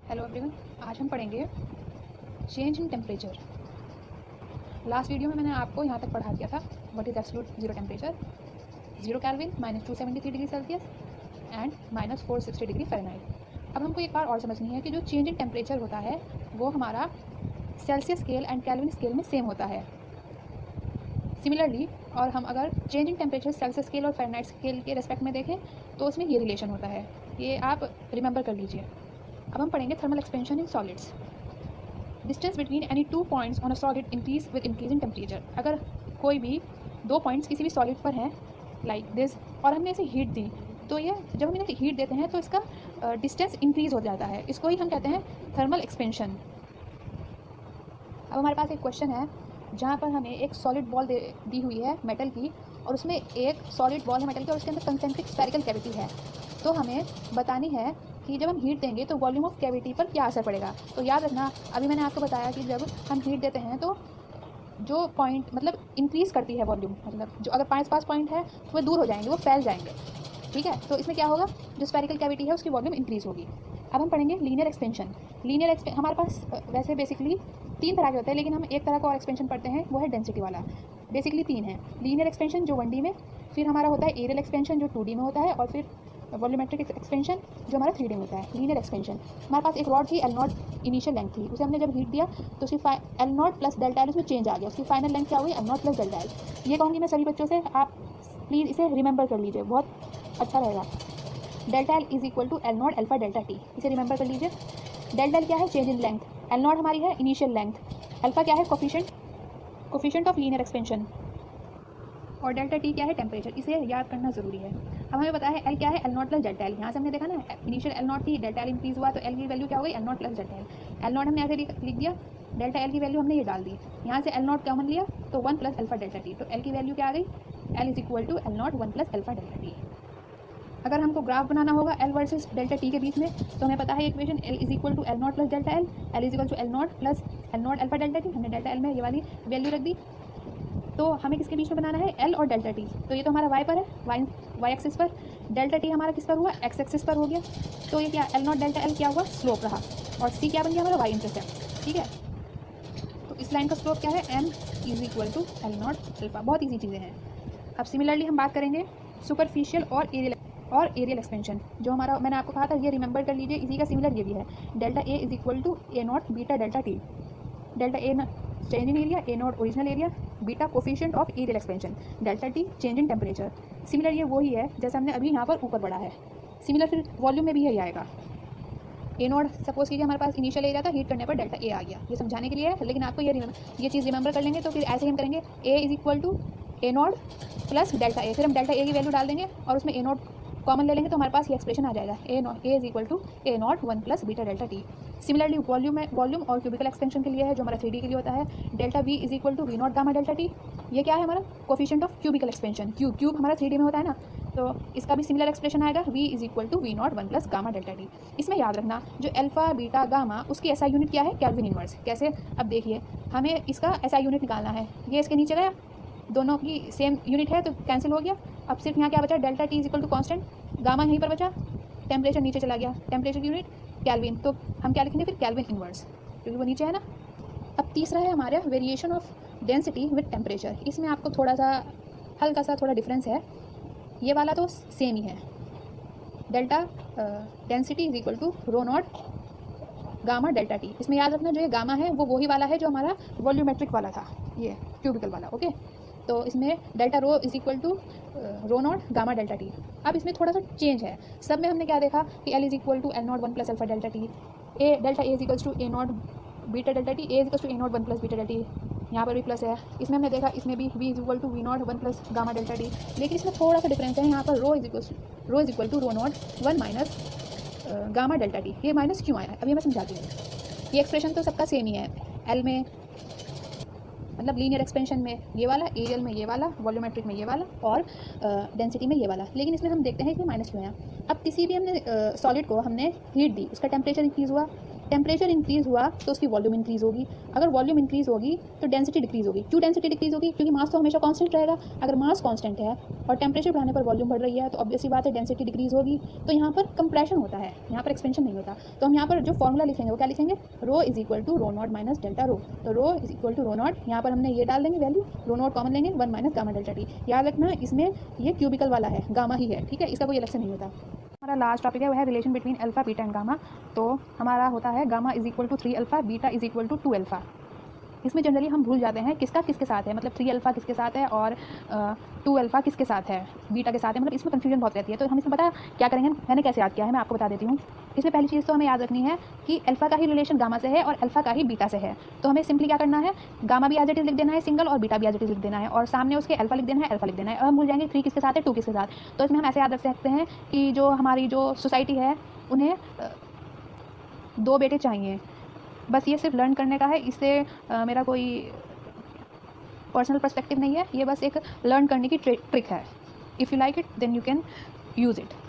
Hello everyone, आज हम पढ़ेंगे change in temperature. Last video में मैंने आपको यहाँ तक पढ़ा दिया था what is absolute zero temperature, 0 kelvin -273 degree Celsius and -460 degree Fahrenheit. अब हमको एक बार और समझनी है कि जो चेंज इन टेम्परेचर होता है वो हमारा Celsius scale and kelvin scale में सेम होता है। सिमिलरली और हम अगर change in temperature Celsius scale और फ़ारेनहाइट स्केल के रेस्पेक्ट में देखें तो उसमें ये रिलेशन होता है, ये आप रिमेंबर कर लीजिए। अब हम पढ़ेंगे thermal expansion in solids. Distance between any two points on a solid increase with increase in temperature. अगर कोई भी दो पॉइंट्स किसी भी सॉलिड पर हैं लाइक दिस और हमने इसे हीट दी, तो ये जब हम इन्हें हीट देते हैं तो इसका डिस्टेंस इंक्रीज हो जाता है। इसको ही हम कहते हैं थर्मल एक्सपेंशन। अब हमारे पास एक क्वेश्चन है जहाँ पर हमें एक सॉलिड बॉल दी हुई है मेटल की, और उसमें एक सॉलिड बॉल है मेटल की और उसके अंदर कंसेंट्रिक स्फेरिकल कैविटी है। तो हमें बतानी है कि जब हम हीट देंगे तो वॉल्यूम ऑफ कैविटी पर क्या असर पड़ेगा। तो याद रखना, अभी मैंने आपको बताया कि जब हम हीट देते हैं तो जो पॉइंट मतलब इंक्रीज़ करती है वॉल्यूम, मतलब जो अगर 5 पॉइंट है तो वो दूर हो जाएंगे, वो फैल जाएंगे, ठीक है। तो इसमें क्या होगा, जो स्फेरिकल कैविटी है उसकी वॉल्यूम इंक्रीज़ होगी। अब हम पढ़ेंगे लीनियर एक्सपेंशन। हमारे पास वैसे बेसिकली 3 तरह के होते हैं, लेकिन हम एक तरह का और एक्सपेंशन पढ़ते हैं, वो है डेंसिटी वाला। बेसिकली 3 है। लीनियर एक्सपेंशन जो 1D में, फिर हमारा होता है एरियल एक्सपेंशन जो 2D में होता है, और फिर वॉल्यूमेट्रिक एक्सपेंशन जो हमारा 3D में होता है। लीनियर एक्सपेंशन, हमारे पास एक रॉड थी L0 इनिशियल लेंथ थी, उसे हमने जब हीट दिया तो उसकी L0 प्लस डेल्टा एल उसमें चेंज आ गया, उसकी फाइनल लेंथ क्या हुई L0 प्लस डेल्टा एल। ये कहूँगी मैं सभी बच्चों से, आप प्लीज़ इसे रिमेंबर कर लीजिए, बहुत अच्छा रहेगा। Delta L is equal to L0 alpha delta T, इसे रिमेंबर कर लीजिए। डेल्टा एल क्या है, चेंज इन लेंथ। L0 हमारी है इनिशियल लेंथ, अल्फा क्या है, कोफिशिएंट ऑफ लीनियर एक्सपेंशन, और डेल्टा टी क्या है, टेम्परेचर। इसे याद करना जरूरी है। अब हमें पता है एल क्या है, L0 प्लस डेल्टा एल। यहाँ से हमने देखा ना, इनिशियल L0 थी, डेल्टा एल इंक्रीज हुआ तो एल की वैल्यू क्या हो गई, L0 plus delta L. L0 हमने ऐसे लिख दिया, डेल्टा एल की वैल्यू हमने ये डाल दी, यहाँ से L0 कॉमन लिया तो 1 प्लस अल्फा डेल्टा टी, तो एल की वैल्यू क्या आ गई, L is equal to L0 1 plus alpha delta T. अगर हमको ग्राफ बनाना होगा एल वर्सेस डेल्टा टी के बीच में, तो हमें पता है equation L is equal to L0 plus delta L, L is equal to L0 plus L0 alpha delta T. हमने डेल्टा एल में ये वाली वैल्यू रख दी, तो हमें किसके बीच में बनाना है, एल और डेल्टा टी। तो ये तो हमारा वाई पर है, वाई एक्सिस पर, डेल्टा टी हमारा किस पर हुआ, एक्स एक्सिस पर हो गया। तो ये क्या, L0 डेल्टा एल क्या हुआ, स्लोप रहा, और सी क्या बन गया हमारा, वाई इंटरसेप्ट, ठीक है। तो इस लाइन का स्लोप क्या है, M is equal to L0 alpha. बहुत ईजी चीज़ें हैं। अब सिमिलरली हम बात करेंगे सुपरफिशियल और एरियल एक्सपेंशन। जो हमारा मैंने आपको कहा था, ये रिमेंबर कर लीजिए, इसी का सिमिलर ये भी है। Delta A is equal to A0 beta delta T. Delta A change in area, A0 original area, beta coefficient of areal expansion, delta T change in temperature. Similar ये वही है जैसे हमने अभी यहाँ पर ऊपर बढ़ा है। सिमिलर फिर वॉल्यूम में भी यही आएगा। A0 सपोज कीजिए हमारे पास इनिशियल एरिया था, हीट करने पर डेल्टा ए आ गया, ये समझाने के लिए है, लेकिन आपको ये चीज़ रिमेंबर कर लेंगे तो फिर ऐसे ही हम करेंगे, A is equal to A0 plus delta A, फिर हम डेल्टा ए की वैल्यू डाल देंगे और उसमें A0 कॉमन ले लेंगे तो हमारे पास ये एक्सप्रेशन आ जाएगा, A is equal to A0 1 plus beta delta T. Similarly volume और क्यूबिकल एक्सपेंशन के लिए है, जो हमारा 3D के लिए होता है, delta V is equal to V0 gamma delta T. ये क्या है हमारा, coefficient of cubical expansion, cube हमारा 3D में होता है ना, तो इसका भी सिमिलर एक्सप्रेशन आएगा, V is equal to V0 1 plus gamma delta T. इसमें याद रखना, जो अल्फा बीटा गामा उसकी एसआई यूनिट क्या है, केल्विन इनवर्स। कैसे, अब देखिए, हमें इसका एसआई यूनिट निकालना है, ये इसके नीचे गया, दोनों की सेम यूनिट है तो कैंसिल हो गया। अब सिर्फ यहाँ क्या बचा, delta T is equal to constant, gamma यहीं पर बचा, टेम्परेचर नीचे चला गया, टेम्परेचर की यूनिट केल्विन, तो हम क्या लिखेंगे फिर, केल्विन इनवर्स, क्योंकि वो नीचे है ना। अब तीसरा है हमारा variation of density with temperature. इसमें आपको थोड़ा सा हल्का सा थोड़ा डिफरेंस है, ये वाला तो सेम ही है, delta density is equal to rho naught gamma delta T. इसमें याद रखना, जो ये गामा है वो वही वाला है जो हमारा वॉल्यूमेट्रिक वाला था, ये क्यूबिकल वाला, ओके। तो इसमें delta rho is equal to rho naught gamma delta T. अब इसमें थोड़ा सा चेंज है, सब में हमने क्या देखा कि L is equal to L0 1 plus alpha delta T, delta A is equals to A0 beta delta T, A is equals to A0 1 plus beta delta T, यहाँ पर भी प्लस है। इसमें हमने देखा, इसमें भी V is equal to V0 1 plus gamma delta T, लेकिन इसमें थोड़ा सा डिफरेंस है, यहाँ पर rho is equal to rho not 1 minus gamma delta T. ये माइनस क्यों आया है, अभी मैं समझाती हूँ। ये एक्सप्रेशन तो सबका सेम ही है, एल में मतलब लीनियर एक्सपेंशन में ये वाला, एरियल में ये वाला, वॉल्यूमेट्रिक में ये वाला, और डेंसिटी में ये वाला, लेकिन इसमें हम देखते हैं कि माइनस क्यों है। अब किसी भी हमने सॉलिड को हमने हीट दी, उसका टेम्परेचर इंक्रीज़ हुआ, टेम्परेचर इंक्रीज हुआ तो उसकी वॉल्यूम इंक्रीज होगी, अगर वॉल्यूम इंक्रीज होगी तो डेंसिटी डिक्रीज होगी। क्यों डेंसिटी डिक्रीज होगी? क्योंकि मास तो हमेशा कांस्टेंट रहेगा। अगर मास कांस्टेंट है और टेम्परेचर बढ़ाने पर वॉल्यूम बढ़ रही है तो ऑब्वियसली बात है डेंसिटी डिक्रीज होगी। तो यहाँ पर कंप्रेशन होता है, यहाँ पर एक्सपेंशन नहीं होता। तो हम यहाँ पर जो फॉर्मूला लिखेंगे वो क्या लिखेंगे? Rho is equal to rho not minus delta rho. तो rho is equal to rho not, यहाँ पर हमने ये डाल देंगे वैल्यू, रो नॉट कॉमन लेंगे, 1 माइनस गामा डेल्टा टी। याद रखना इसमें ये क्यूबिकल वाला है, गामा ही है, ठीक है, इसका कोई अलग से नहीं होता। हमारा लास्ट टॉपिक है वह है relation between alpha beta and gamma. तो हमारा होता है gamma is equal to 3 alpha, beta is equal to 2 alpha. इसमें जनरली हम भूल जाते हैं किसका किसके साथ है, मतलब 3 अल्फा किसके साथ है और 2 अल्फा किसके साथ है, बीटा के साथ है, मतलब इसमें कन्फ्यूजन बहुत रहती है। तो हम इसमें पता क्या करेंगे, मैंने कैसे याद किया है मैं आपको बता देती हूँ। इसमें पहली चीज़ तो हमें याद रखनी है कि अल्फा का ही रिलेशन गामा से है और अल्फा का ही बीटा से है। तो हमें सिंपली क्या करना है, गामा भी एज इट इज लिख देना है सिंगल और बीटा भी एज इट इज लिख देना है और सामने उसके अल्फा लिख देना है, अल्फा लिख देना है। और हम भूल जाएंगे 3 किसके साथ है, 2 किसके साथ। तो इसमें हम ऐसे याद रख सकते हैं कि जो हमारी जो सोसाइटी है उन्हें 2 बेटे चाहिए। बस ये सिर्फ लर्न करने का है, इससे मेरा कोई पर्सनल पर्सपेक्टिव नहीं है, ये बस एक लर्न करने की ट्रिक है। If you like it then you can use it.